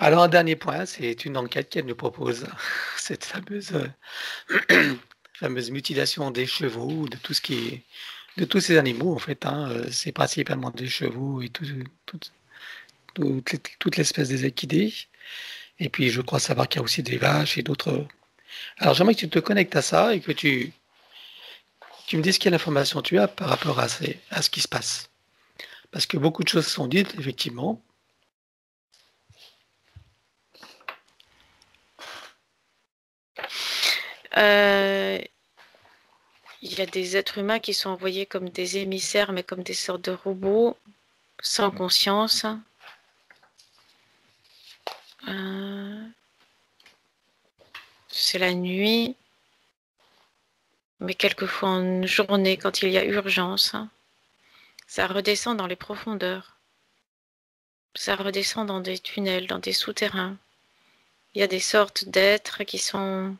Alors un dernier point, c'est une enquête qu'elle nous propose, cette fameuse mutilation des chevaux, de tout ce qui est de tous ces animaux en fait, hein, c'est principalement des chevaux et toute l'espèce des équidés et puis je crois savoir qu'il y a aussi des vaches et d'autres. Alors j'aimerais que tu te connectes à ça et que tu me dises quelle information tu as par rapport à ce qui se passe. Parce que beaucoup de choses sont dites effectivement. Euh, Il y a des êtres humains qui sont envoyés comme des émissaires, mais comme des sortes de robots, sans conscience. C'est la nuit, mais quelquefois en journée, quand il y a urgence, ça redescend dans les profondeurs. Ça redescend dans des tunnels, dans des souterrains. Il y a des sortes d'êtres qui sont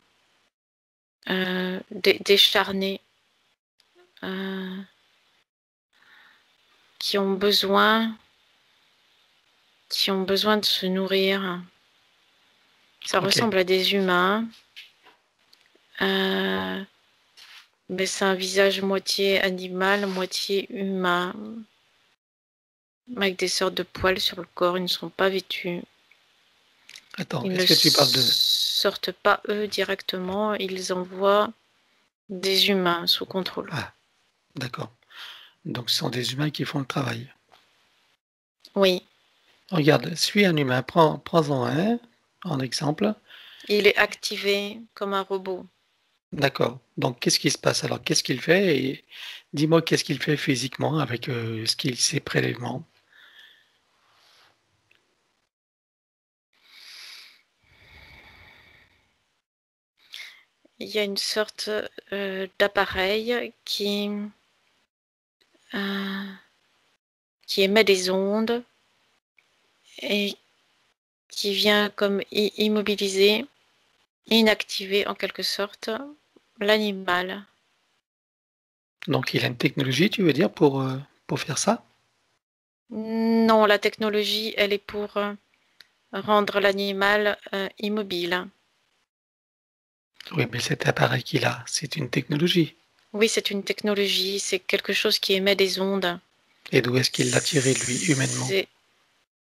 décharnés, qui ont besoin de se nourrir. Ça ressemble à des humains, mais c'est un visage moitié animal, moitié humain, avec des sortes de poils sur le corps. Ils ne sont pas vêtus. Attends, Ils ne est-ce que tu parles de... sortent pas eux directement, ils envoient des humains sous contrôle. Ah, d'accord. Donc ce sont des humains qui font le travail. Oui. Regarde, suis un humain, prends-en un en exemple. Il est activé comme un robot. D'accord. Donc qu'est-ce qui se passe alors? Qu'est-ce qu'il fait? Et dis-moi qu'est-ce qu'il fait physiquement avec ses prélèvements? Il y a une sorte d'appareil qui émet des ondes et qui vient comme immobiliser, inactiver en quelque sorte l'animal. Donc il a une technologie, tu veux dire, pour faire ça? Non, la technologie, elle est pour rendre l'animal immobile. Oui, mais cet appareil qu'il a, c'est une technologie. Oui, c'est une technologie, c'est quelque chose qui émet des ondes. Et d'où est-ce qu'il l'a tiré, lui, humainement? C'est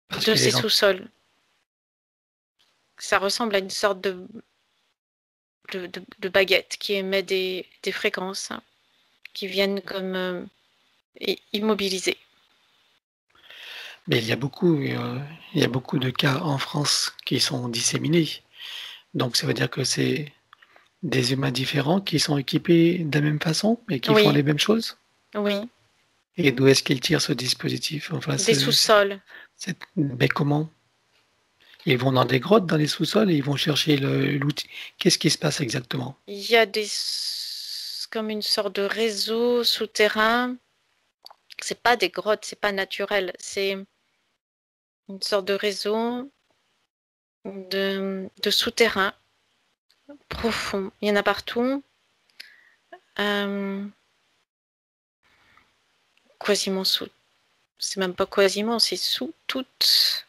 Parce de que ses les sous-sols. Ça ressemble à une sorte de baguette qui émet des fréquences qui viennent comme immobiliser. Mais il y a beaucoup de cas en France qui sont disséminés. Donc ça veut dire que c'est des humains différents qui sont équipés de la même façon et qui font Oui, les mêmes choses? oui, Et d'où est-ce qu'ils tirent ce dispositif? Enfin, des sous-sols. mais comment? Ils vont dans des grottes, dans les sous-sols et ils vont chercher l'outil. Qu'est-ce qui se passe exactement? Il y a comme une sorte de réseau souterrain. C'est pas des grottes, c'est pas naturel. C'est une sorte de réseau de souterrain profond. Il y en a partout. Euh, quasiment sous. C'est même pas quasiment, c'est sous toutes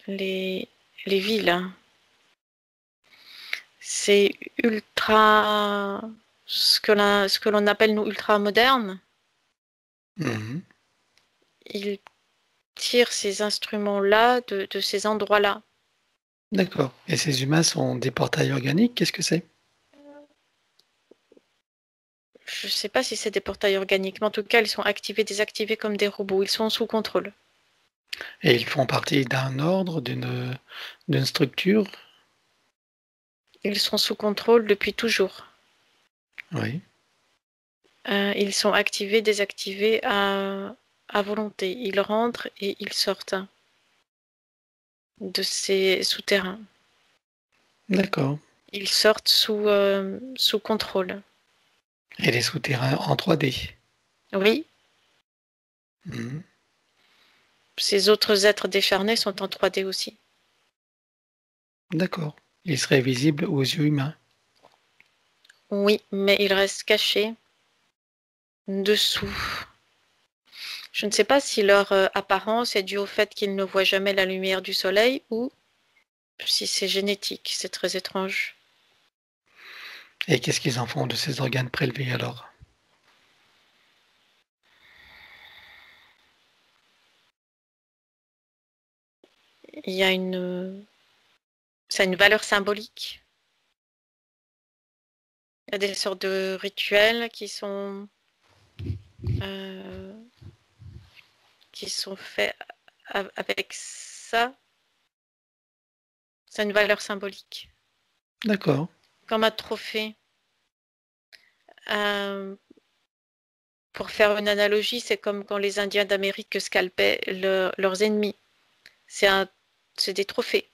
les, les villes. C'est ultra. Ce que l'on appelle, nous, ultra moderne. Mmh. Ils tirent ces instruments-là de ces endroits-là. D'accord. Et ces humains sont des portails organiques? Qu'est-ce que c'est? Je ne sais pas si c'est des portails organiques, mais en tout cas, ils sont activés, désactivés comme des robots. Ils sont sous contrôle. Et ils font partie d'un ordre, d'une structure? Ils sont sous contrôle depuis toujours. Oui. Ils sont activés, désactivés à volonté. Ils rentrent et ils sortent de ces souterrains. D'accord. Ils sortent sous contrôle. Et les souterrains en 3D? Oui, Mmh. ces autres êtres décharnés sont en 3D aussi. D'accord. Ils seraient visibles aux yeux humains? Oui, mais ils restent cachés dessous. Je ne sais pas si leur apparence est due au fait qu'ils ne voient jamais la lumière du soleil ou si c'est génétique. C'est très étrange. Et qu'est-ce qu'ils en font de ces organes prélevés alors? Il y a ça a une valeur symbolique. Il y a des sortes de rituels euh, qui sont faits avec ça. Ça a une valeur symbolique. D'accord. Comme un trophée. Euh, pour faire une analogie, c'est comme quand les Indiens d'Amérique scalpaient leurs ennemis. C'est des trophées.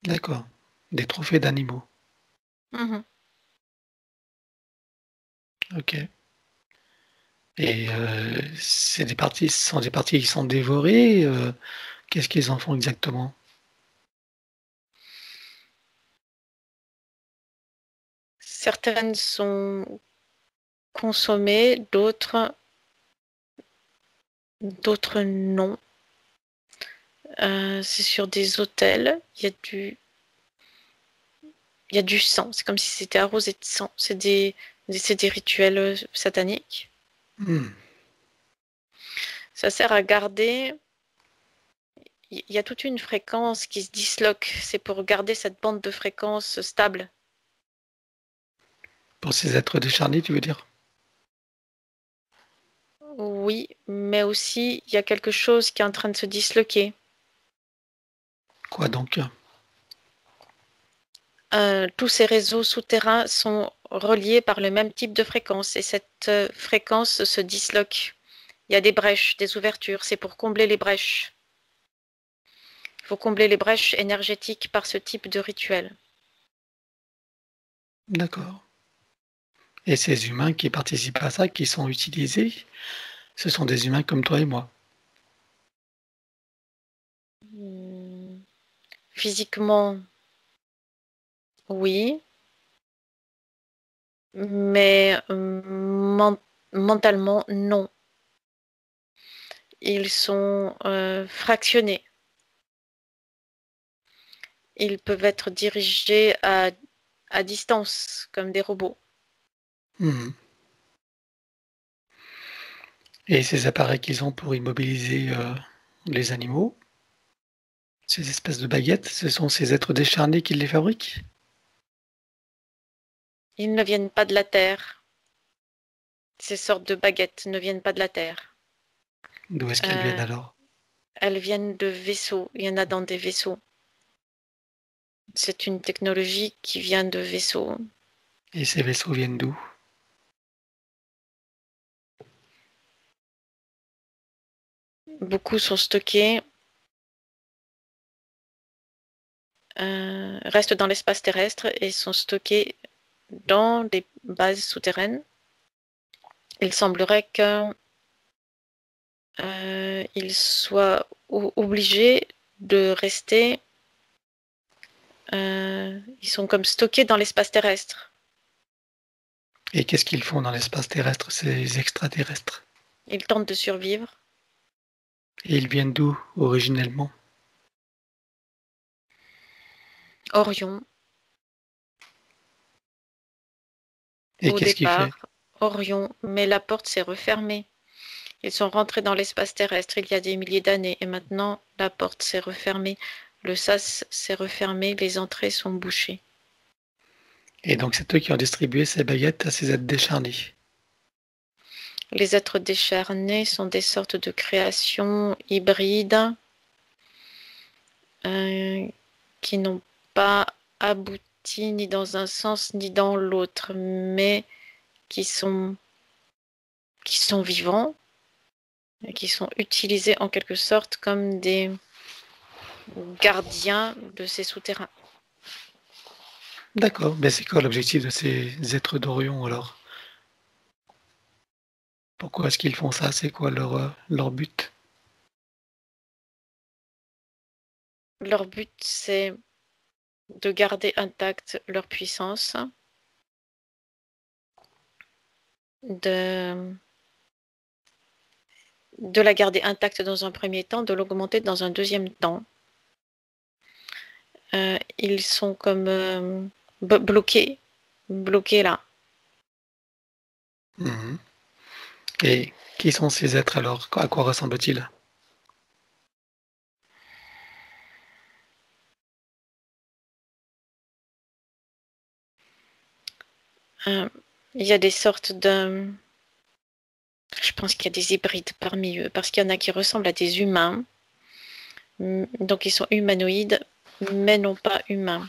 D'accord. Des trophées d'animaux. Mhm. OK. Et ce sont des parties qui sont dévorées, qu'est-ce qu'ils en font exactement? Certaines sont consommées, d'autres non. C'est sur des autels. Il y a du sang. C'est comme si c'était arrosé de sang. C'est des rituels sataniques. Mmh. Ça sert à garder. Il y a toute une fréquence qui se disloque. C'est pour garder cette bande de fréquence stable. Pour ces êtres décharnés, tu veux dire? Oui, mais aussi il y a quelque chose qui est en train de se disloquer. Quoi donc? Tous ces réseaux souterrains sont reliés par le même type de fréquence et cette fréquence se disloque. Il y a des brèches, des ouvertures. C'est pour combler les brèches. Il faut combler les brèches énergétiques par ce type de rituel. D'accord. Et ces humains qui participent à ça, qui sont utilisés, ce sont des humains comme toi et moi? Hmm. Physiquement, oui, mais mentalement, non. Ils sont fractionnés. Ils peuvent être dirigés à distance, comme des robots. Mmh. Et ces appareils qu'ils ont pour immobiliser, les animaux, ces espèces de baguettes, ce sont ces êtres décharnés qui les fabriquent? Ils ne viennent pas de la Terre. Ces sortes de baguettes ne viennent pas de la Terre. D'où est-ce qu'elles viennent Euh, alors? elles viennent de vaisseaux. Il y en a dans des vaisseaux. C'est une technologie qui vient de vaisseaux. Et ces vaisseaux viennent d'où? Beaucoup sont stockés, restent dans l'espace terrestre et sont stockés dans des bases souterraines. Il semblerait qu'ils soient obligés de rester. Ils sont comme stockés dans l'espace terrestre. Et qu'est-ce qu'ils font dans l'espace terrestre, ces extraterrestres? Ils tentent de survivre. Et ils viennent d'où, originellement? Orion, Et au qu'est-ce qui fait? départ, Orion, mais la porte s'est refermée. Ils sont rentrés dans l'espace terrestre il y a des milliers d'années et maintenant la porte s'est refermée. Le sas s'est refermé, les entrées sont bouchées. Et donc c'est eux qui ont distribué ces baguettes à ces êtres décharnés. Les êtres décharnés sont des sortes de créations hybrides euh, qui n'ont pas abouti ni dans un sens ni dans l'autre, mais qui sont, qui sont vivants et qui sont utilisés en quelque sorte comme des gardiens de ces souterrains. D'accord, mais c'est quoi l'objectif de ces êtres d'Orion alors? Pourquoi est-ce qu'ils font ça? C'est quoi leur but? Leur but, c'est de garder intacte leur puissance, de de la garder intacte dans un premier temps, de l'augmenter dans un deuxième temps. Ils sont comme bloqués là. Mhm. Et qui sont ces êtres alors? À quoi ressemblent-ils? Il y a des sortes de... Je pense qu'il y a des hybrides parmi eux, parce qu'il y en a qui ressemblent à des humains. Donc ils sont humanoïdes, mais non pas humains.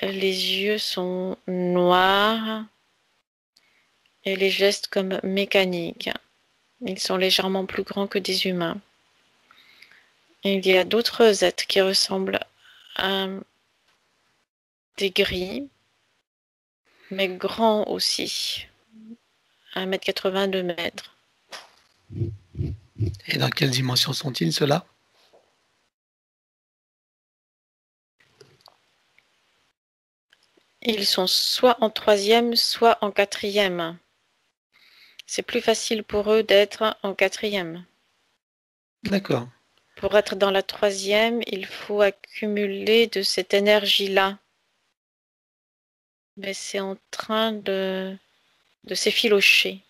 Les yeux sont noirs et les gestes comme mécaniques. Ils sont légèrement plus grands que des humains. Et il y a d'autres êtres qui ressemblent à des gris, mais grands aussi. 1,80 m, 2 mètres. Et dans quelle dimension sont-ils, ceux-là? Ils sont soit en troisième, soit en quatrième. C'est plus facile pour eux d'être en quatrième. D'accord. Pour être dans la troisième, il faut accumuler de cette énergie-là. Mais c'est en train de s'effilocher.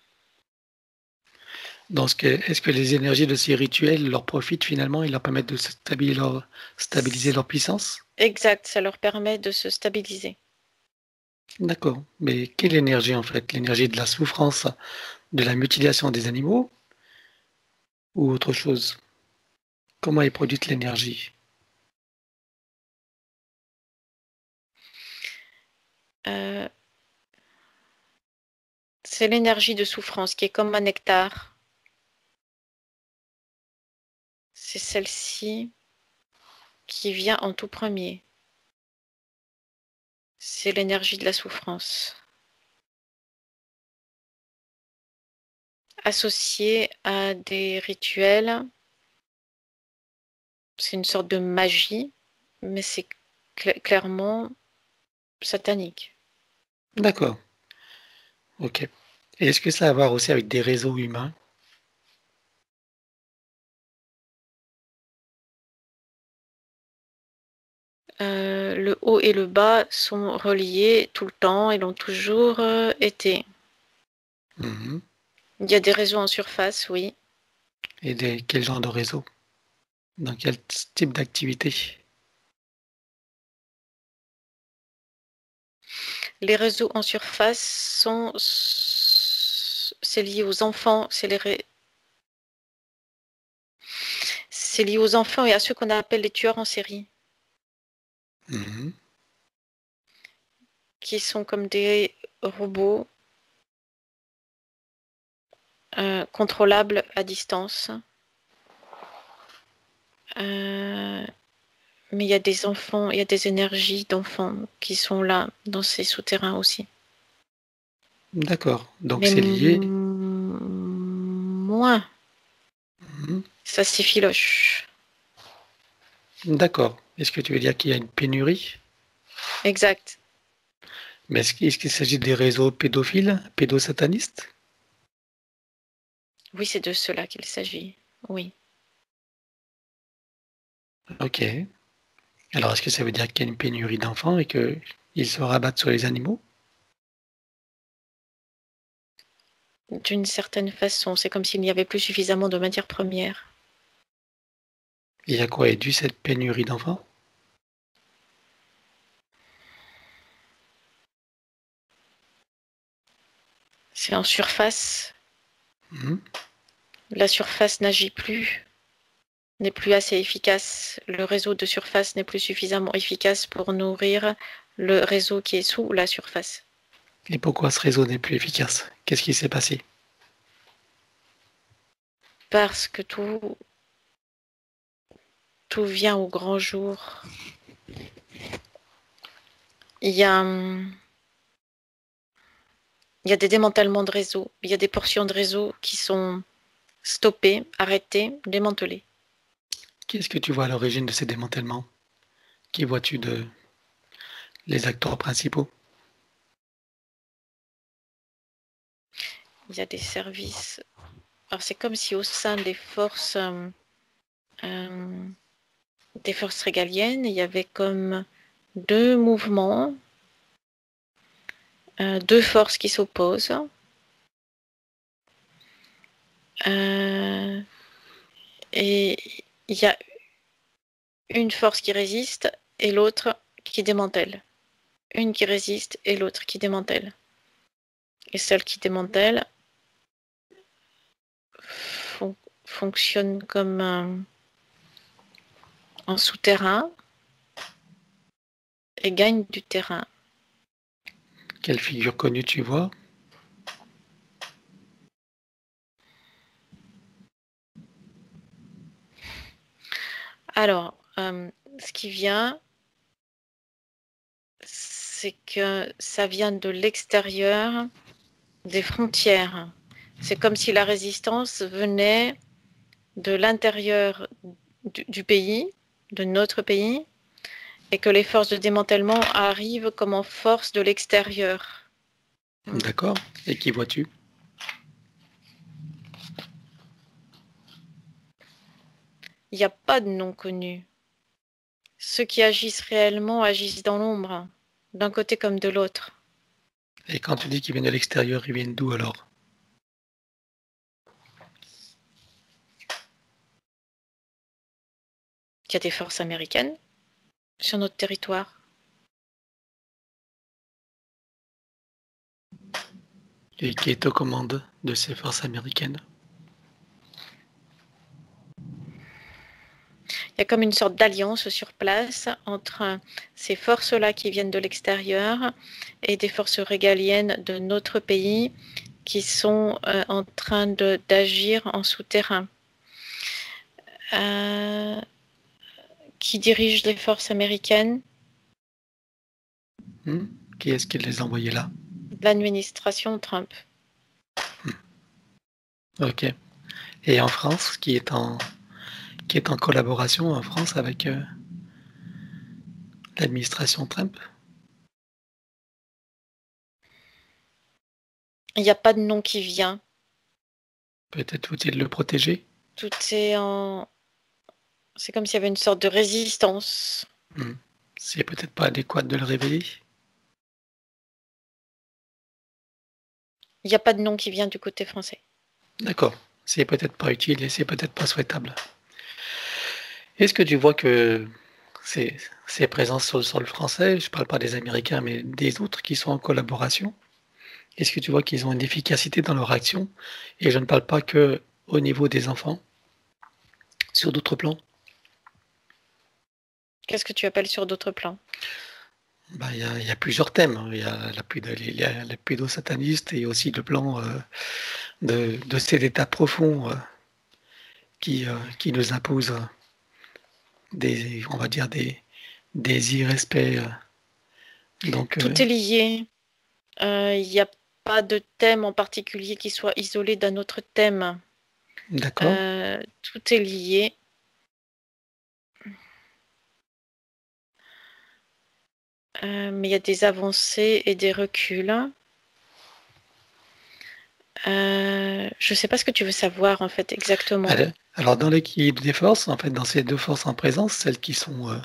Est-ce que les énergies de ces rituels leur profitent finalement et leur permettent de stabiliser leur puissance? Exact, ça leur permet de se stabiliser. D'accord. Mais quelle énergie en fait? L'énergie de la souffrance, de la mutilation des animaux ou autre chose? Comment est produite l'énergie? C'est l'énergie de souffrance qui est comme un nectar. C'est celle-ci qui vient en tout premier. C'est l'énergie de la souffrance. Associée à des rituels, c'est une sorte de magie, mais c'est clairement satanique. D'accord. Ok. Et est-ce que ça a à voir aussi avec des réseaux humains? Le haut et le bas sont reliés tout le temps et l'ont toujours été. Mhm. Il y a des réseaux en surface, oui. Et quel genre de réseau? Dans quel type d'activité? Les réseaux en surface c'est lié aux enfants, c'est lié aux enfants et à ceux qu'on appelle les tueurs en série, Mhm. qui sont comme des robots contrôlables à distance. Mais il y a des enfants, il y a des énergies d'enfants qui sont là, dans ces souterrains aussi. D'accord. Donc Mais c'est lié. moins, Mhm. ça s'effiloche. D'accord. Est-ce que tu veux dire qu'il y a une pénurie? Exact. Mais est-ce qu'il s'agit des réseaux pédophiles, pédosatanistes? Oui, c'est de cela qu'il s'agit. Oui. Ok. Alors est-ce que ça veut dire qu'il y a une pénurie d'enfants et qu'ils se rabattent sur les animaux? D'une certaine façon, c'est comme s'il n'y avait plus suffisamment de matières premières. Et à quoi est due cette pénurie d'enfants? C'est en surface. Mhm. La surface n'agit plus, n'est plus assez efficace. Le réseau de surface n'est plus suffisamment efficace pour nourrir le réseau qui est sous la surface. Et pourquoi ce réseau n'est plus efficace? Qu'est-ce qui s'est passé? Parce que tout vient au grand jour. Il y a, il y a des démantèlements de réseaux. Il y a des portions de réseau qui sont stoppées, arrêtées, démantelées. Qu'est-ce que tu vois à l'origine de ces démantèlements? Qui vois-tu de les acteurs principaux? Il y a des services Alors c'est comme si au sein des forces régaliennes, il y avait comme deux mouvements, deux forces qui s'opposent. Et il y a une force qui résiste et l'autre qui démantèle. Une qui résiste et l'autre qui démantèle. Et celle qui démantèle fonctionne comme un souterrain et gagne du terrain. Quelle figure connue tu vois? Alors, ce qui vient, c'est que ça vient de l'extérieur des frontières. C'est comme si la résistance venait de l'intérieur du pays, de notre pays, et que les forces de démantèlement arrivent comme en force de l'extérieur. D'accord. Et qui vois-tu? Il n'y a pas de non connu. Ceux qui agissent réellement agissent dans l'ombre, d'un côté comme de l'autre. Et quand tu dis qu'ils viennent de l'extérieur, ils viennent d'où alors? Il y a des forces américaines sur notre territoire. Et qui est aux commandes de ces forces américaines? Il y a comme une sorte d'alliance sur place entre ces forces-là qui viennent de l'extérieur et des forces régaliennes de notre pays qui sont en train d'agir en souterrain. Qui dirige les forces américaines? Qui est-ce qui les a envoyés là? L'administration Trump. Ok. Et en France, qui est en collaboration en France avec l'administration Trump? Il n'y a pas de nom qui vient. Peut-être faut-il le protéger? Tout est en... C'est comme s'il y avait une sorte de résistance. C'est peut-être pas adéquat de le révéler? Il n'y a pas de nom qui vient du côté français. D'accord. C'est peut-être pas utile et c'est peut-être pas souhaitable. Est-ce que tu vois que ces présences sur le sol français, je ne parle pas des Américains, mais des autres qui sont en collaboration, est-ce que tu vois qu'ils ont une efficacité dans leur action? Et je ne parle pas que au niveau des enfants, sur d'autres plans. Qu'est-ce que tu appelles sur d'autres plans? Bah, il y a plusieurs thèmes, hein. Il y a la pédosataniste et aussi le plan de cet état profond qui nous impose des, on va dire des irrespects. Donc, Tout est lié. Il n'y a pas de thème en particulier qui soit isolé d'un autre thème. d'accord. Tout est lié. Mais il y a des avancées et des reculs. Je ne sais pas ce que tu veux savoir en fait exactement. Alors dans l'équilibre des forces, en fait, dans ces deux forces en présence, celles qui sont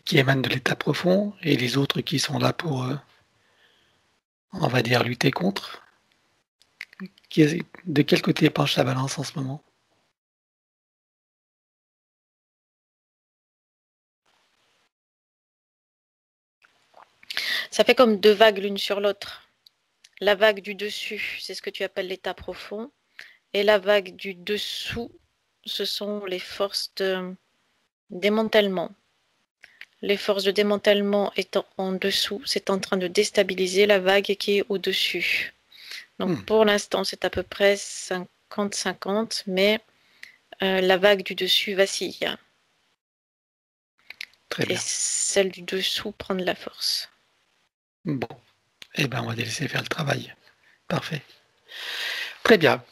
qui émanent de l'état profond et les autres qui sont là pour, on va dire, lutter contre, de quel côté penche la balance en ce moment? Ça fait comme deux vagues l'une sur l'autre. La vague du dessus, c'est ce que tu appelles l'état profond. Et la vague du dessous, ce sont les forces de démantèlement. Les forces de démantèlement étant en dessous, c'est en train de déstabiliser la vague qui est au-dessus. Donc pour l'instant, c'est à peu près 50-50, mais la vague du dessus vacille. Très bien. Et celle du dessous prend de la force. Bon, eh ben, on va les laisser faire le travail. Parfait. Très bien.